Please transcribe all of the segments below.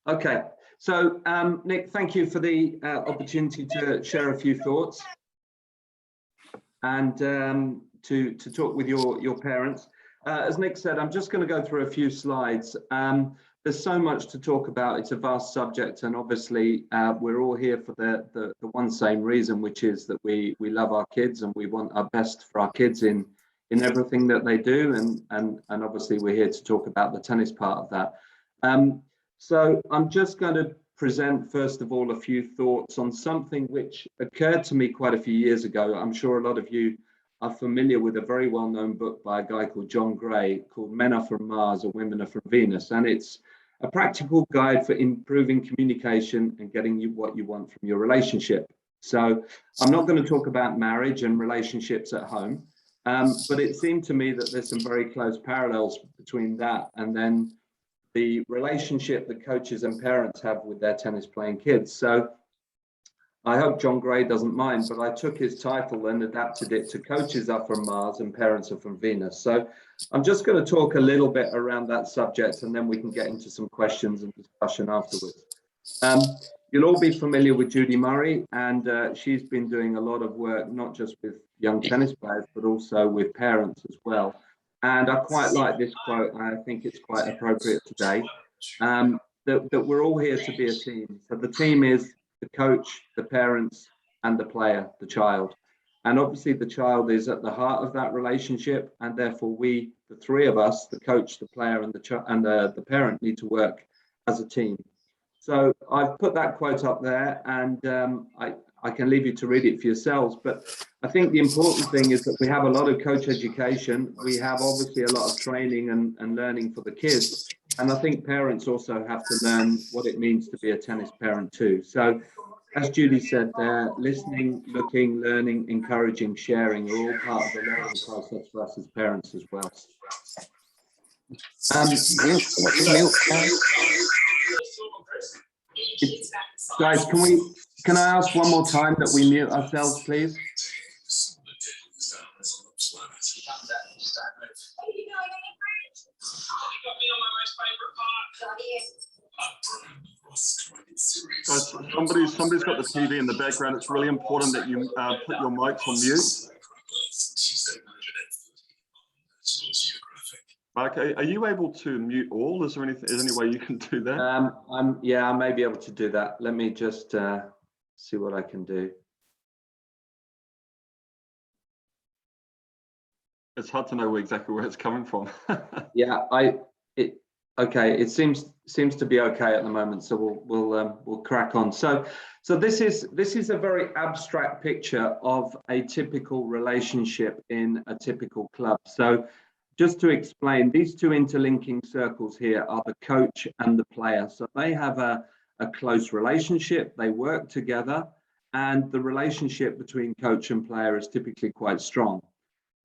Okay, so Nick, thank you for the opportunity to share a few thoughts and to talk with your parents. As Nick said, I'm just going to go through a few slides. There's so much to talk about. It's a vast subject, and obviously we're all here for the one same reason, which is that we love our kids and we want our best for our kids in everything that they do, and obviously we're here to talk about the tennis part of that. So I'm just going to present first of all a few thoughts on something which occurred to me quite a few years ago. I'm sure a lot of you are familiar with a very well-known book by a guy called John Gray called Men Are From Mars and Women Are From Venus, and it's a practical guide for improving communication and getting you what you want from your relationship. So I'm not going to talk about marriage and relationships at home, but it seemed to me that there's some very close parallels between that and then the relationship that coaches and parents have with their tennis playing kids. So I hope John Gray doesn't mind, but I took his title and adapted it to Coaches Are From Mars and Parents Are From Venus. So I'm just going to talk a little bit around that subject, and then we can get into some questions and discussion afterwards. You'll all be familiar with Judy Murray, and she's been doing a lot of work, not just with young tennis players, but also with parents as well. And I quite like this quote, and I think it's quite appropriate today, that we're all here to be a team. So the team is the coach, the parents, and the player, the child. And obviously the child is at the heart of that relationship, and therefore we, the three of us, the coach, the player, and the parent, need to work as a team. So I've put that quote up there, and I can leave you to read it for yourselves, but I think the important thing is that we have a lot of coach education. We have obviously a lot of training and learning for the kids. And I think parents also have to learn what it means to be a tennis parent too. So as Judy said there, listening, looking, learning, encouraging, sharing are all part of the learning process for us as parents as well. Guys, can I ask one more time that we mute ourselves, please? Guys, somebody's got the TV in the background. It's really important that you put your mics on mute. Mark, are you able to mute all? Is there any way you can do that? Yeah, I may be able to do that. Let me just see what I can do. It's hard to know exactly where it's coming from. Yeah, okay. It seems to be okay at the moment, so we'll crack on. So this is a very abstract picture of a typical relationship in a typical club. So just to explain, these two interlinking circles here are the coach and the player. So they have a close relationship, they work together, and the relationship between coach and player is typically quite strong.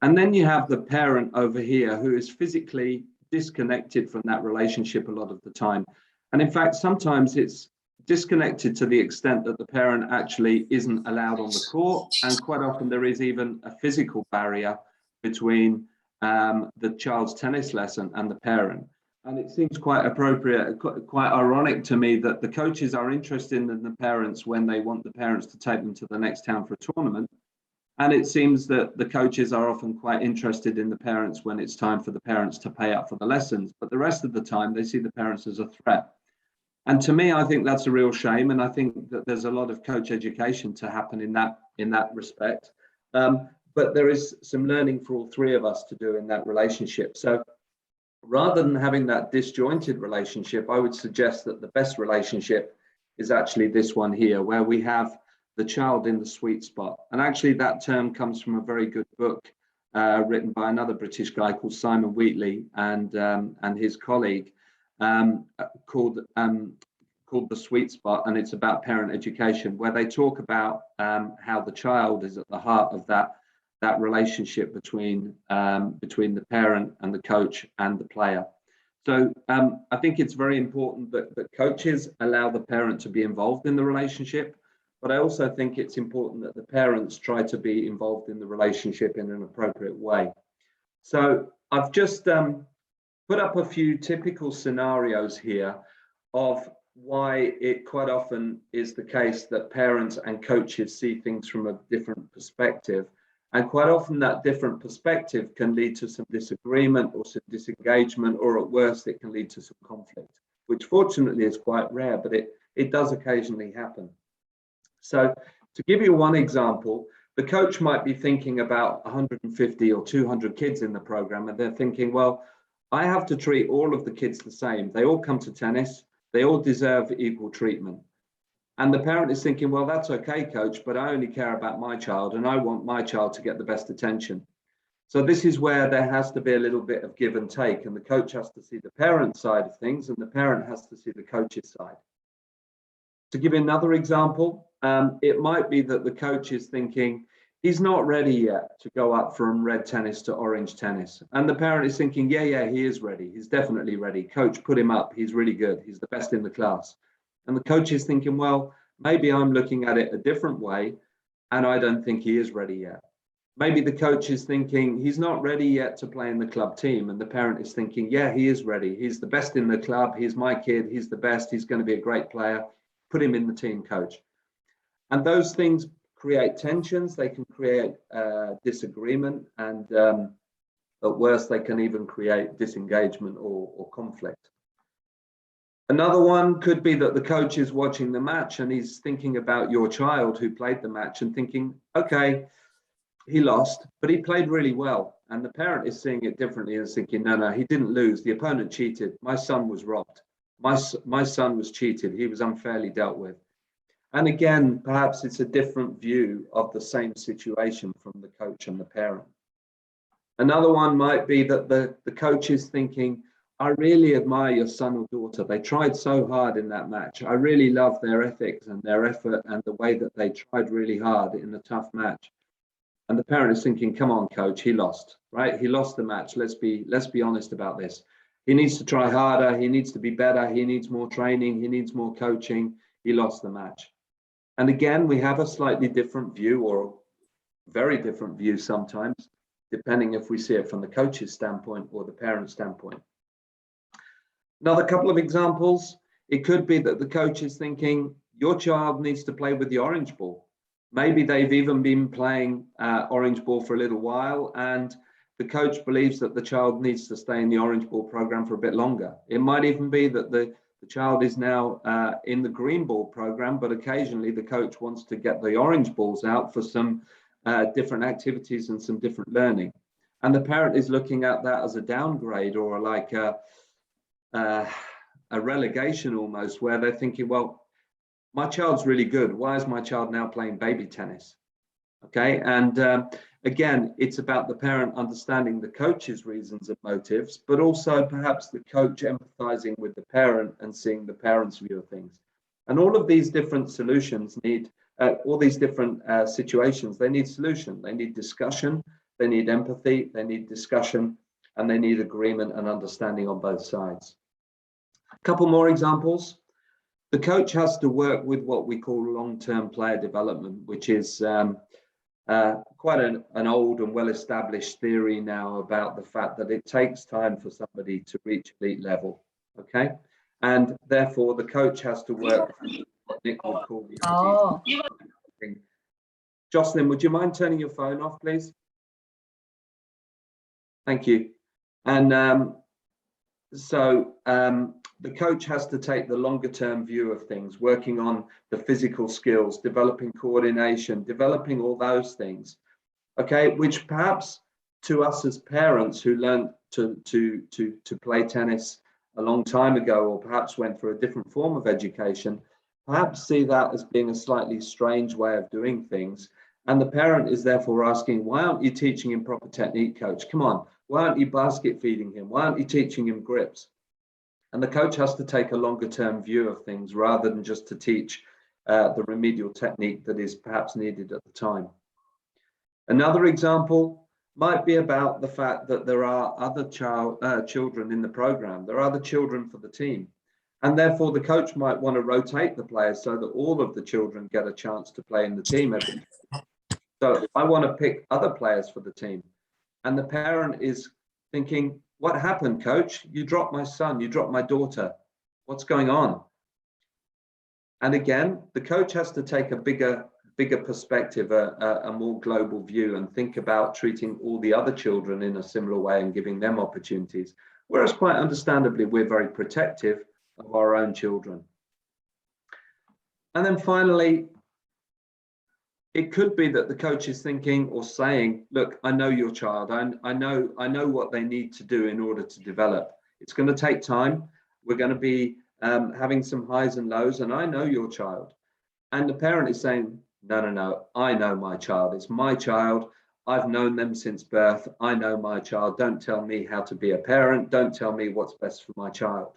And then you have the parent over here who is physically disconnected from that relationship a lot of the time. And in fact, sometimes it's disconnected to the extent that the parent actually isn't allowed on the court. And quite often there is even a physical barrier between the child's tennis lesson and the parent. And it seems quite appropriate, quite ironic to me that the coaches are interested in the parents when they want the parents to take them to the next town for a tournament. And it seems that the coaches are often quite interested in the parents when it's time for the parents to pay up for the lessons. But the rest of the time, they see the parents as a threat. And to me, I think that's a real shame. And I think that there's a lot of coach education to happen in that respect. But there is some learning for all three of us to do in that relationship. So rather than having that disjointed relationship, I would suggest that the best relationship is actually this one here, where we have the child in the sweet spot. And actually that term comes from a very good book written by another British guy called Simon Wheatley and his colleague called The Sweet Spot. And it's about parent education, where they talk about how the child is at the heart of that relationship between the parent and the coach and the player. So I think it's very important that coaches allow the parent to be involved in the relationship. But I also think it's important that the parents try to be involved in the relationship in an appropriate way. So I've just put up a few typical scenarios here of why it quite often is the case that parents and coaches see things from a different perspective. And quite often that different perspective can lead to some disagreement or some disengagement, or at worst, it can lead to some conflict, which fortunately is quite rare, but it does occasionally happen. So to give you one example, the coach might be thinking about 150 or 200 kids in the program, and they're thinking, well, I have to treat all of the kids the same. They all come to tennis. They all deserve equal treatment. And the parent is thinking, well, that's okay, coach, but I only care about my child and I want my child to get the best attention. So this is where there has to be a little bit of give and take, and the coach has to see the parent side of things and the parent has to see the coach's side. To give you another example, it might be that the coach is thinking, he's not ready yet to go up from red tennis to orange tennis. And the parent is thinking, yeah, he is ready. He's definitely ready. Coach, put him up. He's really good. He's the best in the class. And the coach is thinking, well, maybe I'm looking at it a different way, and I don't think he is ready yet. Maybe the coach is thinking, he's not ready yet to play in the club team. And the parent is thinking, yeah, he is ready. He's the best in the club. He's my kid. He's the best. He's going to be a great player. Put him in the team, coach. And those things create tensions. They can create disagreement. And at worst, they can even create disengagement or conflict. Another one could be that the coach is watching the match and he's thinking about your child who played the match and thinking, okay, he lost, but he played really well. And the parent is seeing it differently and thinking, no, he didn't lose. The opponent cheated. My son was robbed. My son was cheated. He was unfairly dealt with. And again, perhaps it's a different view of the same situation from the coach and the parent. Another one might be that the coach is thinking, I really admire your son or daughter. They tried so hard in that match. I really love their ethics and their effort and the way that they tried really hard in a tough match. And the parent is thinking, come on, coach, he lost, right? He lost the match. Let's be honest about this. He needs to try harder. He needs to be better. He needs more training. He needs more coaching. He lost the match. And again, we have a slightly different view, or very different view sometimes, depending if we see it from the coach's standpoint or the parent's standpoint. Another couple of examples, it could be that the coach is thinking, your child needs to play with the orange ball. Maybe they've even been playing orange ball for a little while, and the coach believes that the child needs to stay in the orange ball program for a bit longer. It might even be that the child is now in the green ball program, but occasionally the coach wants to get the orange balls out for some different activities and some different learning. And the parent is looking at that as a downgrade, or like a relegation almost, where they're thinking, well, my child's really good. Why is my child now playing baby tennis? Okay, and again, it's about the parent understanding the coach's reasons and motives, but also perhaps the coach empathizing with the parent and seeing the parent's view of things. And all of these different solutions need, all these different situations, they need solution, they need discussion, they need empathy, they need discussion, and they need agreement and understanding on both sides. A couple more examples. The coach has to work with what we call long-term player development, which is quite an old and well-established theory now about the fact that it takes time for somebody to reach elite level, okay? And therefore, the coach has to work with what Nick would call the Jocelyn, would you mind turning your phone off, please? Thank you. And the coach has to take the longer term view of things, working on the physical skills, developing coordination, developing all those things, okay, which perhaps to us as parents who learned to play tennis a long time ago, or perhaps went through a different form of education, perhaps see that as being a slightly strange way of doing things. And the parent is therefore asking, why aren't you teaching him proper technique, coach? Come on, why aren't you basket feeding him? Why aren't you teaching him grips? And the coach has to take a longer term view of things rather than just to teach the remedial technique that is perhaps needed at the time. Another example might be about the fact that there are other children in the program. There are other children for the team. And therefore the coach might want to rotate the players so that all of the children get a chance to play in the team every day. So I want to pick other players for the team. And the parent is thinking, what happened, coach? You dropped my son, you dropped my daughter. What's going on? And again, the coach has to take a bigger perspective, a more global view, and think about treating all the other children in a similar way and giving them opportunities. Whereas quite understandably, we're very protective of our own children. And then finally, it could be that the coach is thinking or saying, look, I know your child. I know what they need to do in order to develop. It's going to take time. We're going to be having some highs and lows, and I know your child. And the parent is saying, no, I know my child. It's my child. I've known them since birth. I know my child. Don't tell me how to be a parent. Don't tell me what's best for my child.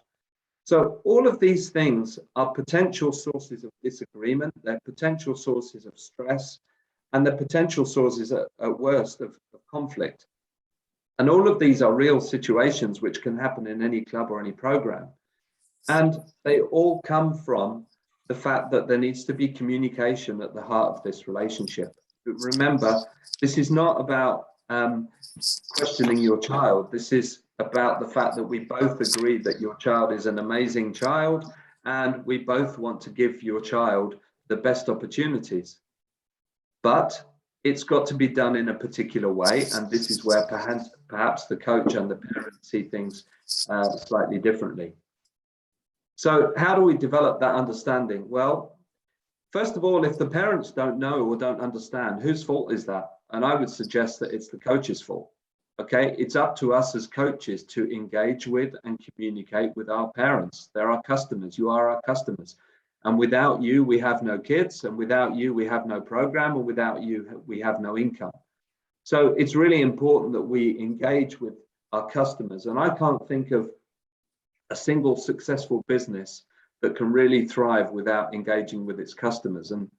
So all of these things are potential sources of disagreement. They're potential sources of stress, and they're potential sources at worst of conflict. And all of these are real situations which can happen in any club or any program. And they all come from the fact that there needs to be communication at the heart of this relationship. But remember, this is not about questioning your child. This is about the fact that we both agree that your child is an amazing child, and we both want to give your child the best opportunities. But it's got to be done in a particular way, and this is where perhaps the coach and the parent see things slightly differently. So how do we develop that understanding? Well, first of all, if the parents don't know or don't understand, whose fault is that? And I would suggest that it's the coach's fault. Okay, it's up to us as coaches to engage with and communicate with our parents. They're our customers. You are our customers. And without you, we have no kids. And without you, we have no program. And without you, we have no income. So it's really important that we engage with our customers. And I can't think of a single successful business that can really thrive without engaging with its customers. And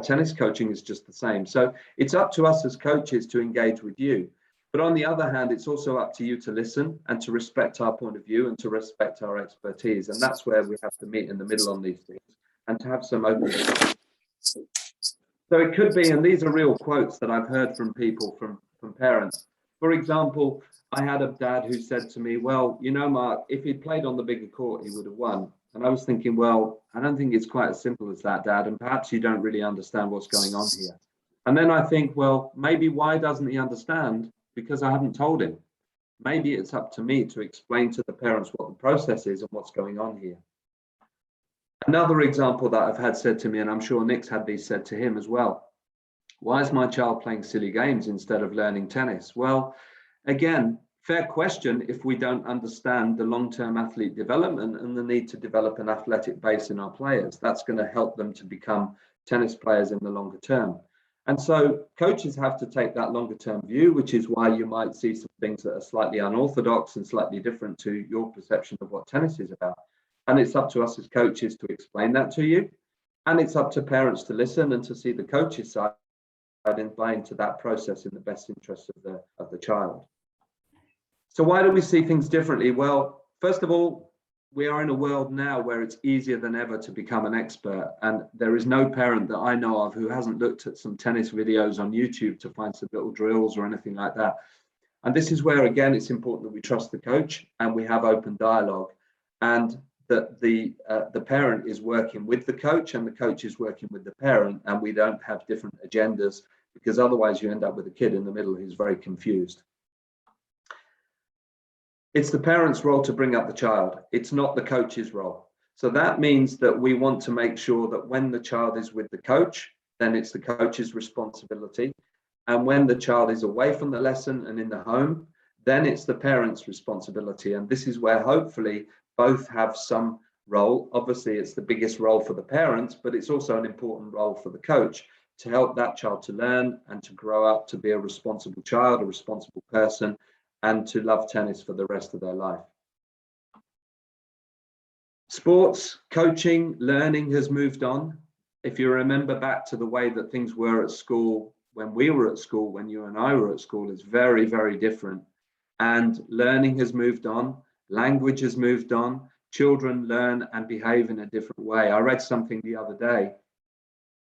tennis coaching is just the same. So it's up to us as coaches to engage with you. But on the other hand, it's also up to you to listen and to respect our point of view and to respect our expertise. And that's where we have to meet in the middle on these things and to have some openness. So it could be, and these are real quotes that I've heard from people, from parents. For example, I had a dad who said to me, well, you know, Mark, if he'd played on the bigger court, he would have won. And I was thinking, well, I don't think it's quite as simple as that, Dad. And perhaps you don't really understand what's going on here. And then I think, well, maybe why doesn't he understand? Because I haven't told him. Maybe it's up to me to explain to the parents what the process is and what's going on here. Another example that I've had said to me, and I'm sure Nick's had these said to him as well. Why is my child playing silly games instead of learning tennis? Well, again, fair question if we don't understand the long-term athlete development and the need to develop an athletic base in our players. That's going to help them to become tennis players in the longer term. And so coaches have to take that longer term view, which is why you might see some things that are slightly unorthodox and slightly different to your perception of what tennis is about. And it's up to us as coaches to explain that to you. And it's up to parents to listen and to see the coach's side and buy into that process in the best interest of the child. So why do we see things differently? Well, first of all, we are in a world now where it's easier than ever to become an expert. And there is no parent that I know of who hasn't looked at some tennis videos on YouTube to find some little drills or anything like that. And this is where, again, it's important that we trust the coach and we have open dialogue, and that the parent is working with the coach and the coach is working with the parent, and we don't have different agendas, because otherwise you end up with a kid in the middle who's very confused. It's the parent's role to bring up the child. It's not the coach's role. So that means that we want to make sure that when the child is with the coach, then it's the coach's responsibility. And when the child is away from the lesson and in the home, then it's the parent's responsibility. And this is where hopefully both have some role. Obviously, it's the biggest role for the parents, but it's also an important role for the coach to help that child to learn and to grow up to be a responsible child, a responsible person, and to love tennis for the rest of their life. Sports, coaching, learning has moved on. If you remember back to the way that things were at school, when we were at school, when you and I were at school, it's very, very different. And learning has moved on, language has moved on, children learn and behave in a different way. I read something the other day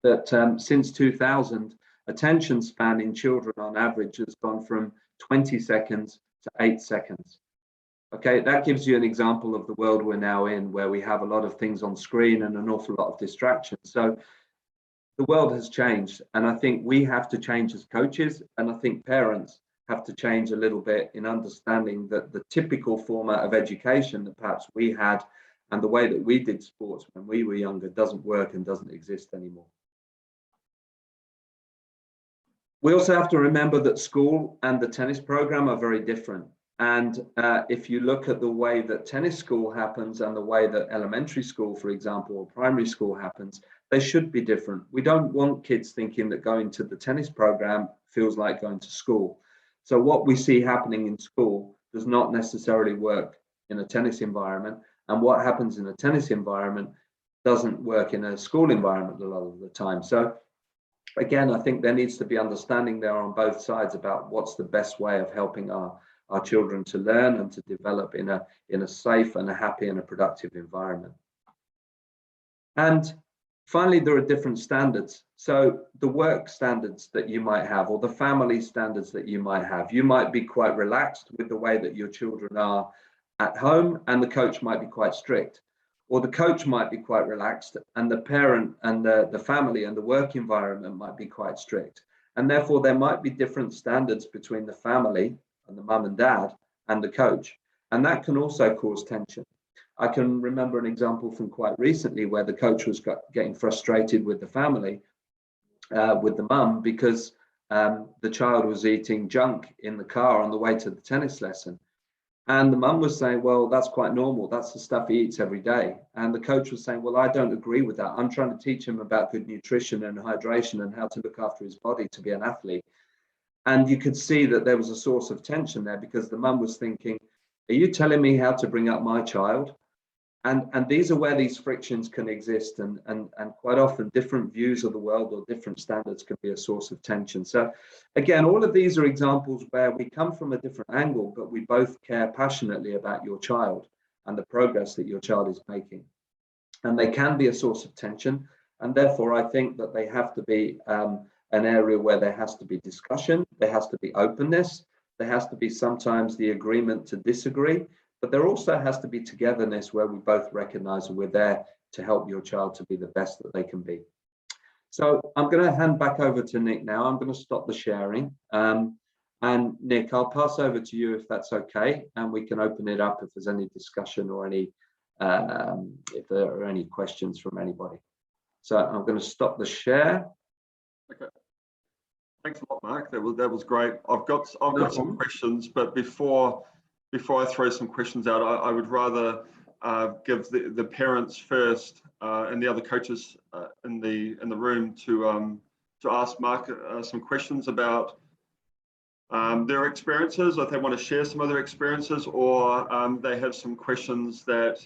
that since 2000, attention span in children on average has gone from 20 seconds to 8 seconds. Okay, that gives you an example of the world we're now in, where we have a lot of things on screen and an awful lot of distraction. So the world has changed, and I think we have to change as coaches, and I think parents have to change a little bit in understanding that the typical format of education that perhaps we had and the way that we did sports when we were younger doesn't work and doesn't exist anymore. We also have to remember that school and the tennis program are very different. And if you look at the way that tennis school happens and the way that elementary school, for example, or primary school happens, they should be different. We don't want kids thinking that going to the tennis program feels like going to school. So what we see happening in school does not necessarily work in a tennis environment. And what happens in a tennis environment doesn't work in a school environment a lot of the time. So again, I think there needs to be understanding there on both sides about what's the best way of helping our children to learn and to develop in a safe and a happy and a productive environment. And finally, there are different standards. So the work standards that you might have, or the family standards that you might be quite relaxed with the way that your children are at home, and the coach might be quite strict. Or the coach might be quite relaxed, and the parent and the family and the work environment might be quite strict. And therefore, there might be different standards between the family and the mum and dad and the coach. And that can also cause tension. I can remember an example from quite recently where the coach was getting frustrated with the family, with the mum, because the child was eating junk in the car on the way to the tennis lesson. And the mum was saying, well, that's quite normal. That's the stuff he eats every day. And the coach was saying, well, I don't agree with that. I'm trying to teach him about good nutrition and hydration and how to look after his body to be an athlete. And you could see that there was a source of tension there, because the mum was thinking, are you telling me how to bring up my child? And these are where these frictions can exist, and quite often different views of the world or different standards can be a source of tension. So again, all of these are examples where we come from a different angle, but we both care passionately about your child and the progress that your child is making. And they can be a source of tension. And therefore, I think that they have to be an area where there has to be discussion, there has to be openness, there has to be sometimes the agreement to disagree. But there also has to be togetherness where we both recognize that we're there to help your child to be the best that they can be. So I'm going to hand back over to Nick now. I'm going to stop the sharing. And Nick, I'll pass over to you if that's okay. And we can open it up if there's any discussion or any, if there are any questions from anybody. So I'm going to stop the share. Okay. Thanks a lot, Mark. That was great. I've got some questions, but before I throw some questions out, I would rather give the parents first and the other coaches in the room to ask Mark some questions about their experiences, or if they want to share some of their experiences, or they have some questions that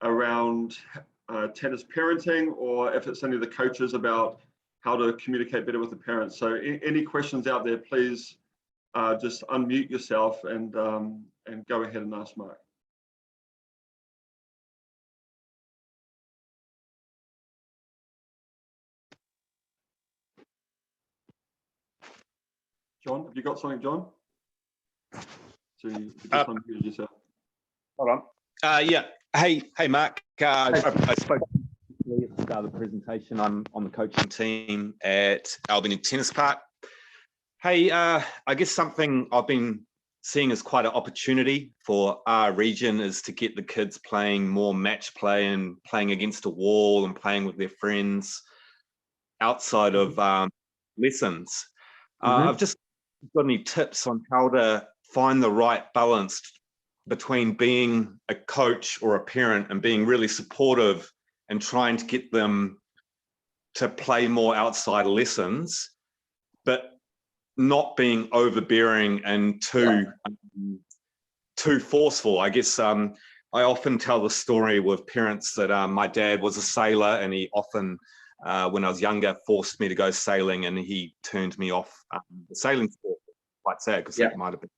around tennis parenting, or if it's any of the coaches about how to communicate better with the parents. So any questions out there, please just unmute yourself and go ahead and ask Mark. John, have you got something, John? So you just unmuted yourself. Hold on. Yeah. Hey, Mark. I spoke at the start of the presentation. I'm on the coaching team at Albany Tennis Park. Hey, I guess something I've been seeing as quite an opportunity for our region is to get the kids playing more match play and playing against a wall and playing with their friends outside of lessons. I've just got any tips on how to find the right balance between being a coach or a parent and being really supportive and trying to get them to play more outside lessons, but not being overbearing and too forceful. I guess I often tell the story with parents that my dad was a sailor, and he often, when I was younger, forced me to go sailing, and he turned me off the sailing sport. Quite sad, because that might have been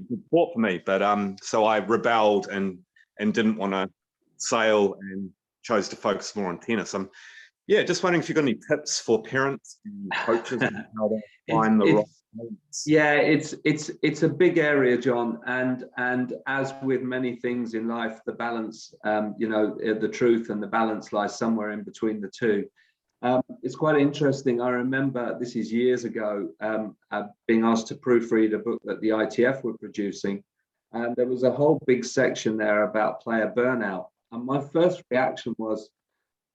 good sport for me. But so I rebelled and didn't want to sail and chose to focus more on tennis. Just wondering if you've got any tips for parents and coaches on how to find the right Yeah, it's a big area, John, and as with many things in life, the balance, the truth and the balance lies somewhere in between the two. It's quite interesting. I remember, this is years ago, being asked to proofread a book that the ITF were producing, and there was a whole big section there about player burnout. And my first reaction was,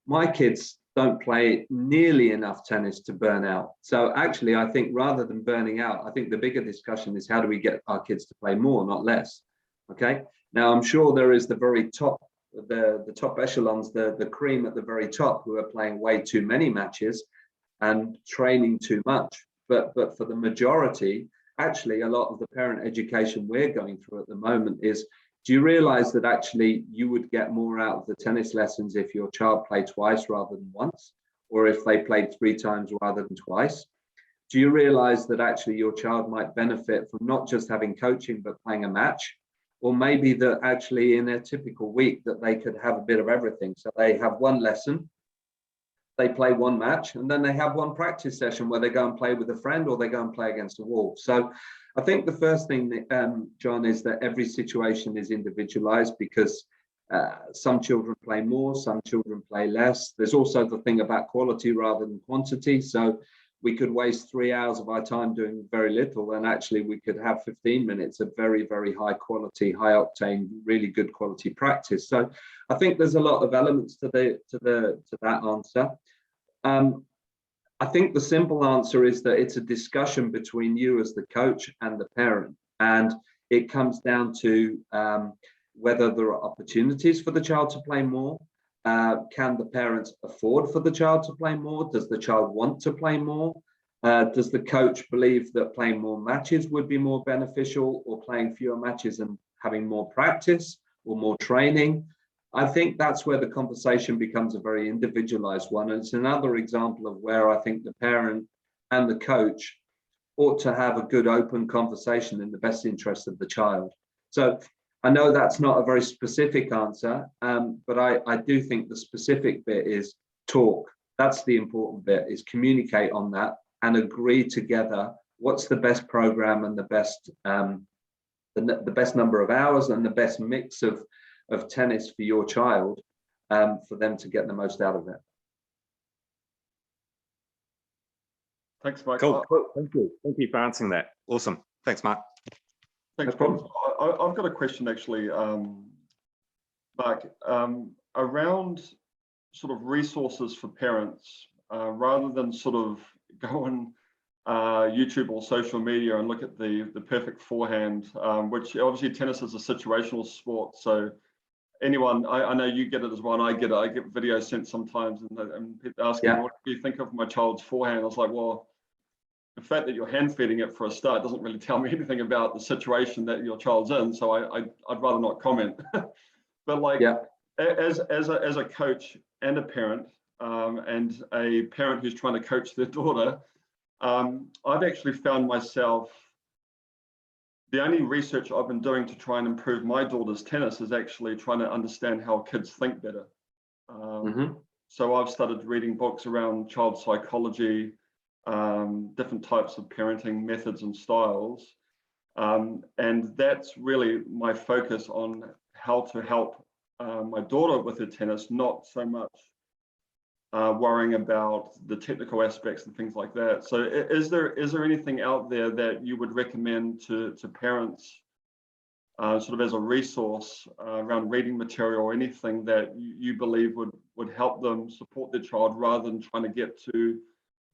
my kids don't play nearly enough tennis to burn out. So actually, I think rather than burning out, I think the bigger discussion is how do we get our kids to play more, not less. Okay. Now, I'm sure there is the very top, the top echelons, the cream at the very top, who are playing way too many matches and training too much. But for the majority, actually, a lot of the parent education we're going through at the moment is, do you realize that actually you would get more out of the tennis lessons if your child played twice rather than once, or if they played 3 times rather than twice? Do you realize that actually your child might benefit from not just having coaching, but playing a match? Or maybe that actually in their typical week that they could have a bit of everything. So they have one lesson, they play one match, and then they have one practice session where they go and play with a friend or they go and play against a wall. So I think the first thing, John, is that every situation is individualized, because some children play more, some children play less. There's also the thing about quality rather than quantity. So we could waste 3 hours of our time doing very little, and actually we could have 15 minutes of very, very high quality, high octane, really good quality practice. So I think there's a lot of elements to that answer. I think the simple answer is that it's a discussion between you as the coach and the parent, and it comes down to whether there are opportunities for the child to play more. Can the parents afford for the child to play more? Does the child want to play more? Does the coach believe that playing more matches would be more beneficial, or playing fewer matches and having more practice or more training? I think that's where the conversation becomes a very individualized one. And it's another example of where I think the parent and the coach ought to have a good open conversation in the best interest of the child. So I know that's not a very specific answer, but I do think the specific bit is talk. That's the important bit, is communicate on that and agree together what's the best program and the best number of hours and the best mix of tennis for your child, for them to get the most out of it. Thanks, Mike. Cool. Thank you for answering that. Awesome. Thanks, Mark. Thanks, No problem. I've got a question actually, Mark, around sort of resources for parents, rather than sort of go on YouTube or social media and look at the perfect forehand, which obviously tennis is a situational sport. So anyone, I know you get it as well, and I get videos sent sometimes, and people asking, what do you think of my child's forehand? I was like, well, the fact that you're hand feeding it for a start doesn't really tell me anything about the situation that your child's in. So I'd rather not comment. But like, as a coach and a parent, and a parent who's trying to coach their daughter, I've actually found myself, the only research I've been doing to try and improve my daughter's tennis is actually trying to understand how kids think better. So I've started reading books around child psychology, different types of parenting methods and styles. And that's really my focus on how to help my daughter with her tennis, not so much worrying about the technical aspects and things like that. So is there anything out there that you would recommend to parents, sort of as a resource around reading material, or anything that you believe would help them support their child rather than trying to get too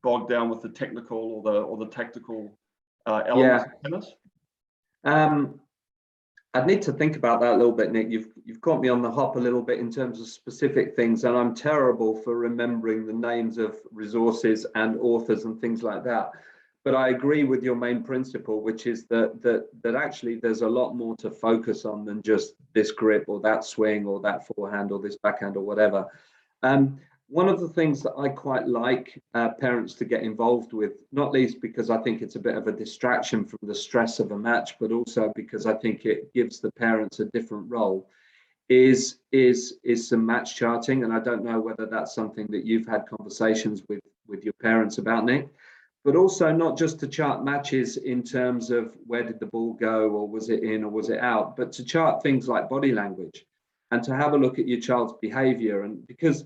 bogged down with the technical or the tactical elements of tennis? I'd need to think about that a little bit, Nick. You've caught me on the hop a little bit in terms of specific things, and I'm terrible for remembering the names of resources and authors and things like that. But I agree with your main principle, which is that actually there's a lot more to focus on than just this grip or that swing or that forehand or this backhand or whatever. One of the things that I quite like parents to get involved with, not least because I think it's a bit of a distraction from the stress of a match, but also because I think it gives the parents a different role, is some match charting. And I don't know whether that's something that you've had conversations with your parents about, Nick. but also not just to chart matches in terms of where did the ball go, or was it in or was it out, but to chart things like body language and to have a look at your child's behavior. And because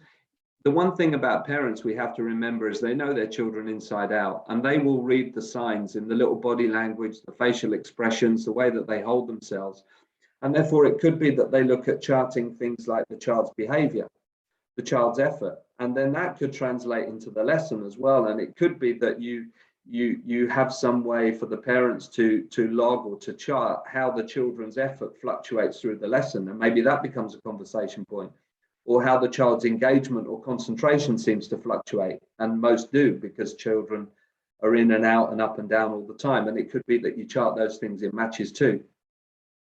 the one thing about parents we have to remember is they know their children inside out, and they will read the signs in the little body language, the facial expressions, the way that they hold themselves. And therefore it could be that they look at charting things like the child's behavior, the child's effort, and then that could translate into the lesson as well. And it could be that you have some way for the parents to log or to chart how the children's effort fluctuates through the lesson, and maybe that becomes a conversation point, or how the child's engagement or concentration seems to fluctuate, and most do, because children are in and out and up and down all the time. And it could be that you chart those things in matches too.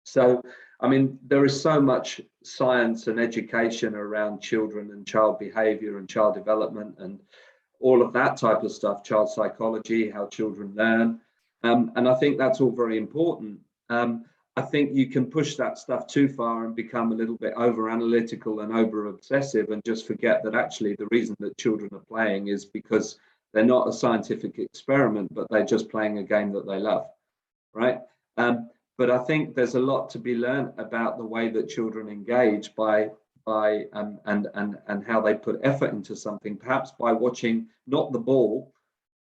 So, I mean, there is so much science and education around children and child behavior and child development and all of that type of stuff, child psychology, how children learn. And I think that's all very important. I think you can push that stuff too far and become a little bit over analytical and over obsessive, and just forget that actually the reason that children are playing is because they're not a scientific experiment, but they're just playing a game that they love, right? But I think there's a lot to be learned about the way that children engage and how they put effort into something, perhaps by watching not the ball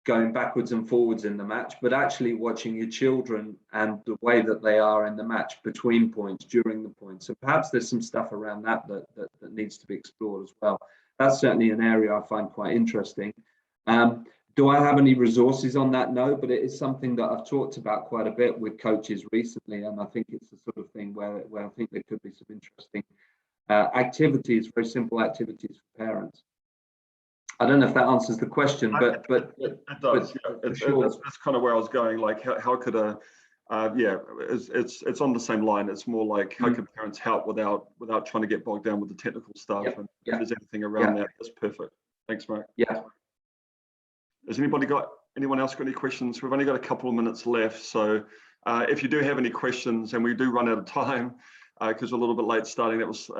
going backwards and forwards in the match, but actually watching your children and the way that they are in the match between points, during the points. So perhaps there's some stuff around that needs to be explored as well. That's certainly an area I find quite interesting. Do I have any resources on that? No, but it is something that I've talked about quite a bit with coaches recently, and I think it's the sort of thing where I think there could be some interesting activities, very simple activities for parents. I don't know if that answers the question, but it does. But yeah, that's kind of where I was going. Like, how could it's on the same line. It's more like, how can parents help without trying to get bogged down with the technical stuff? And if there's anything around that, that's perfect. Thanks, Mark. Yeah. Has anyone else got any questions? We've only got a couple of minutes left, so if you do have any questions, and we do run out of time because we're a little bit late starting, that was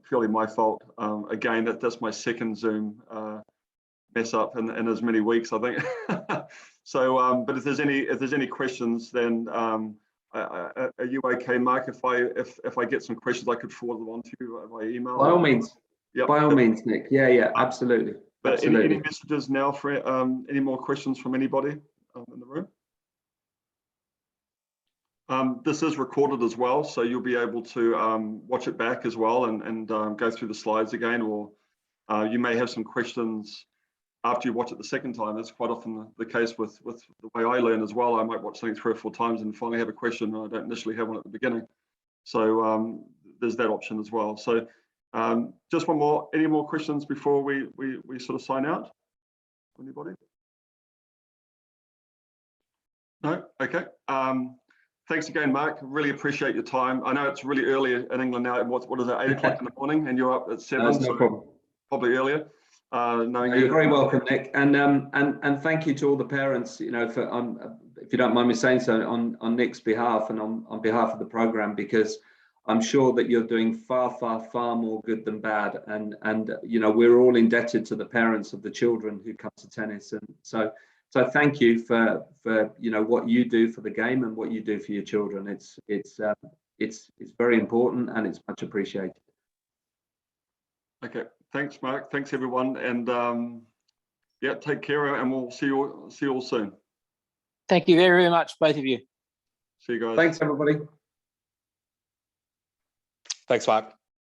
purely my fault. Again, that's my second Zoom mess up in as many weeks, I think. So, but if there's any questions, then are you okay, Mark? If I get some questions, I could forward them on to you via email. By all means. Yep. By all means, Nick. Yeah, absolutely. But absolutely. Any messages now for any more questions from anybody in the room? This is recorded as well, so you'll be able to watch it back as well and go through the slides again, or you may have some questions after you watch it the second time. That's quite often the case with the way I learn as well. I might watch something 3 or 4 times and finally have a question, and I don't initially have one at the beginning. So there's that option as well. So just one more, any more questions before we sort of sign out? Anybody? No? Okay. Thanks again, Mark. Really appreciate your time. I know it's really early in England now. What is it, 8 o'clock in the morning, and you're up at 7? That's no problem. Probably earlier. You're very welcome, Nick, and thank you to all the parents. You know, if you don't mind me saying so, on Nick's behalf and on behalf of the program, because I'm sure that you're doing far more good than bad, and you know, we're all indebted to the parents of the children who come to tennis, and so thank you for you know what you do for the game and what you do for your children. It's very important, and it's much appreciated. Okay, thanks, Mark. Thanks, everyone, and yeah, take care, and we'll see you all soon. Thank you very much, both of you. See you guys. Thanks, everybody. Thanks, Mark.